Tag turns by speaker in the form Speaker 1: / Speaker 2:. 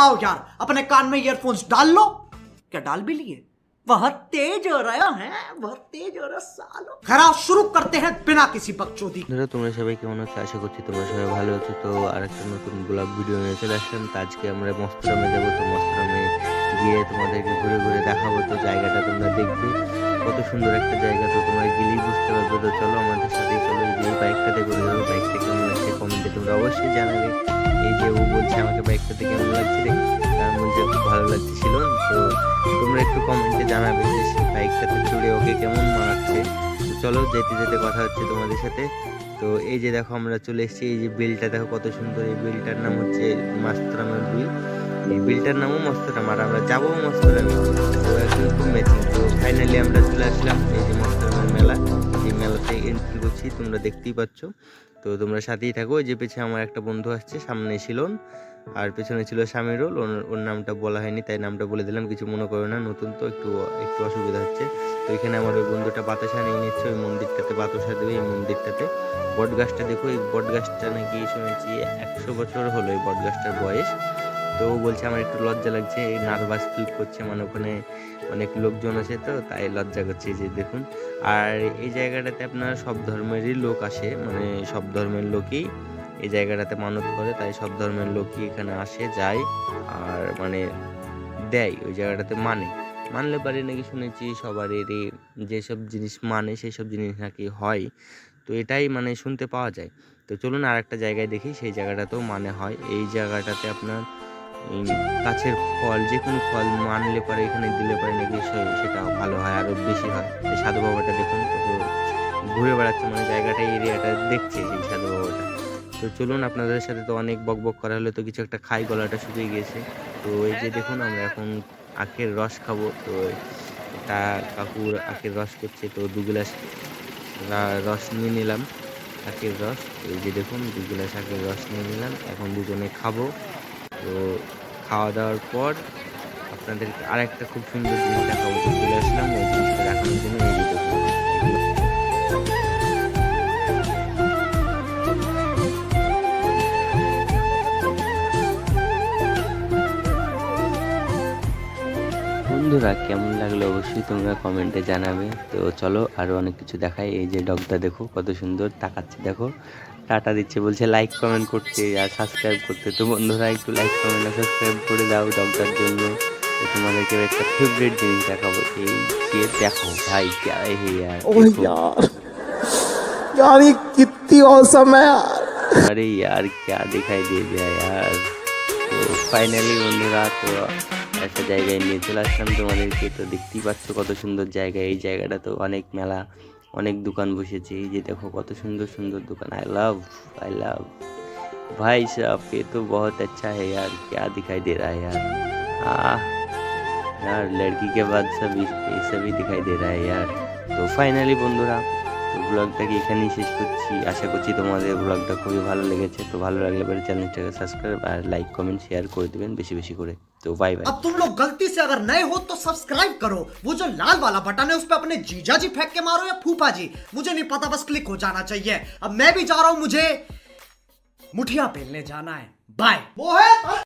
Speaker 1: आओ यार, अपने कान में ईयरफोन्स डाल लो। क्या डाल भी लिए? बहुत तेज हो रहा है, बहुत तेज हो रहा सालो। खैर शुरू करते हैं बिना किसी बकचोदी।
Speaker 2: তোমরা সবাই কেমন আছো? আশা করছি তোমরা সবাই ভালো আছো। তো আরেকটা নতুন ব্লগ ভিডিও নিয়ে চলে আসলাম। তো আজকে আমরা মস্তরামে যাবো। তো মস্তরামে গিয়ে তোমাদেরকে ঘুরে ঘুরে দেখাবো। তো জায়গাটা তোমরা দেখবে কত সুন্দর একটা জায়গা। তো তোমরা গেলেই বুঝতে পারবে। তো চলো আমাদের সাথেই চলো। এই যে এই বাইকটাতে করে যাবো। বাইকটা কেমন লাগছে কমেন্টে তোমরা অবশ্যই জানাবে। এই যে ও বলছে আমাকে বাইকটাতে কেমন লাগছে রে, তার মধ্যে খুব ভালো লাগছিল। তো তোমরা একটু কমেন্টে জানাবে যে বাইকটাতে চড়ে ওকে কেমন মানাচ্ছে। তো চলো যেতে যেতে কথা হচ্ছে তোমাদের সাথে। তো এই যে দেখো আমরা চলে এসেছি। এই যে বিলটা দেখো কত সুন্দর। এই বিলটার নাম হচ্ছে মাস্তরামের বিল। এই বিলটার নামও মস্তরাম, আর আমরা যাবো মস্তরামে। তো এখন খুব ম্যাচিং। তো ফাইনালি আমরা চলে আসলাম এই যে মস্তরামের মেলা। এই মেলাতে এন্ট্রি করছি, তোমরা দেখতেই পাচ্ছ। তো তোমরা সাথেই থাকো। এই যে পেছনে আমার একটা বন্ধু আসছে, সামনে শিলন আর পেছনে ছিল সামিরুল। ওর নামটা বলা হয়নি, তাই নামটা বলে দিলাম, কিছু মনে করো না, নতুন তো একটু একটু অসুবিধা হচ্ছে। তো এখানে আমার ওই বন্ধুটা বাতাসা নিয়ে নিচ্ছে। ওই মন্দিরটাতে বাতাসা দেবে। এই মন্দিরটাতে বট গাছটা দেখো, এই বট গাছটা নাকি শুনেছি 100 বছর হলো এই বট গাছটার বয়স। তো ও বলছে আমার একটু লজ্জা লাগছে, নার্ভাস ফিল করছে, মানে ওখানে অনেক লোকজন আছে তো তাই লজ্জা করছে। যে দেখুন, আর এই জায়গাটাতে আপনার সব ধর্মেরই লোক আসে, মানে সব ধর্মের লোকই এই জায়গাটাতে মানত করে, তাই সব ধর্মের লোকই এখানে আসে যায় আর মানে দেয় ওই জায়গাটাতে। মানলে পারে নাকি শুনেছি সবারই যেসব জিনিস মানে সেই সব জিনিস নাকি হয়। তো এটাই মানে শুনতে পাওয়া যায়। তো চলুন আর একটা জায়গায় দেখি, সেই জায়গাটাতেও মানে হয়। এই জায়গাটাতে আপনার গাছের ফল, যে কোনো ফল মানলে পরে এখানে দিলে পরে নাকি সেটা ভালো হয়, আরও বেশি হয়। এই সাধু বাবাটা দেখুন কত ঘুরে বেড়াচ্ছে, মানে জায়গাটা এরিয়াটা দেখছে সেই সাধু বাবাটা। তো চলুন, আপনাদের সাথে তো অনেক বক বক করা হলো, তো কিছু একটা খাই, গলাটা শুকিয়ে গিয়েছে। তো এই যে দেখুন আমরা এখন আখের রস খাবো। তো একটা কাকুর আখের রস করছে, তো 2 গ্লাস রস নিয়ে নিলাম, আখের রস। এই যে দেখুন 2 গ্লাস আখের রস নিয়ে নিলাম, এখন দুজনে খাবো। তো খাওয়া দাওয়ার পর আপনাদেরকে আরেকটা খুব সুন্দর জিনিস দেখাবো। তো চলে আসলাম ওই জিনিসটা দেখানোর জন্য। এই যে দেখুন বন্ধুরা, কেমন লাগলো অবশ্যই তোমরা কমেন্টে জানাবে। তো চলো আরও অনেক কিছু দেখাই। এই যে ডগটা দেখো কত সুন্দর তাকাচ্ছে, দেখো টাটা দিচ্ছে, বলছে লাইক কমেন্ট করতে আর সাবস্ক্রাইব করতে। তো বন্ধুরা একটু লাইক কমেন্ট আর সাবস্ক্রাইব করে দাও ডগটার জন্য। তো তোমাদেরকে একটা ফেভারিট জিনিস দেখাবো। এই যে দেখো ভাই, क्या है यार,
Speaker 3: ओह यार, यार ये कितनी औसम है यार।
Speaker 2: अरे यार क्या दिखाई दे दिया यार। তো ফাইনালি বন্ধুরা, তো একটা জায়গায় নিয়ে চলে আসলাম তোমাদেরকে। তো দেখতেই পাচ্ছ কত সুন্দর জায়গা। এই জায়গাটা তো অনেক মেলা, অনেক দোকান বসেছে। এই যে দেখো কত সুন্দর সুন্দর दो आई लव भाई साहब, ये तो बहुत अच्छा है यार। क्या दिखाई दे रहा है यार, यार लड़की के बाद सभी दिखाई दे रहा है यार। তো ফাইনালি বন্ধুরা, তো ব্লগটাকে এখানেই শেষ করছি। আশা করছি তোমাদের ব্লগটা খুবই ভালো লেগেছে। তো ভালো লাগলে পরে চ্যানেলটাকে সাবস্ক্রাইব আর লাইক কমেন্ট শেয়ার করে দেবেন বেশি বেশি করে। তো বাই বাই।
Speaker 1: अब तुम लोग गलती से अगर नए हो तो सब्सक्राइब करो। वो जो लाल वाला बटन है उस पर अपने जीजा जी फेंक के मारो या फूफा जी, मुझे नहीं पता, बस क्लिक हो जाना चाहिए। अब मैं भी जा रहा हूं, मुझे मुठिया पेलने जाना है। बाय।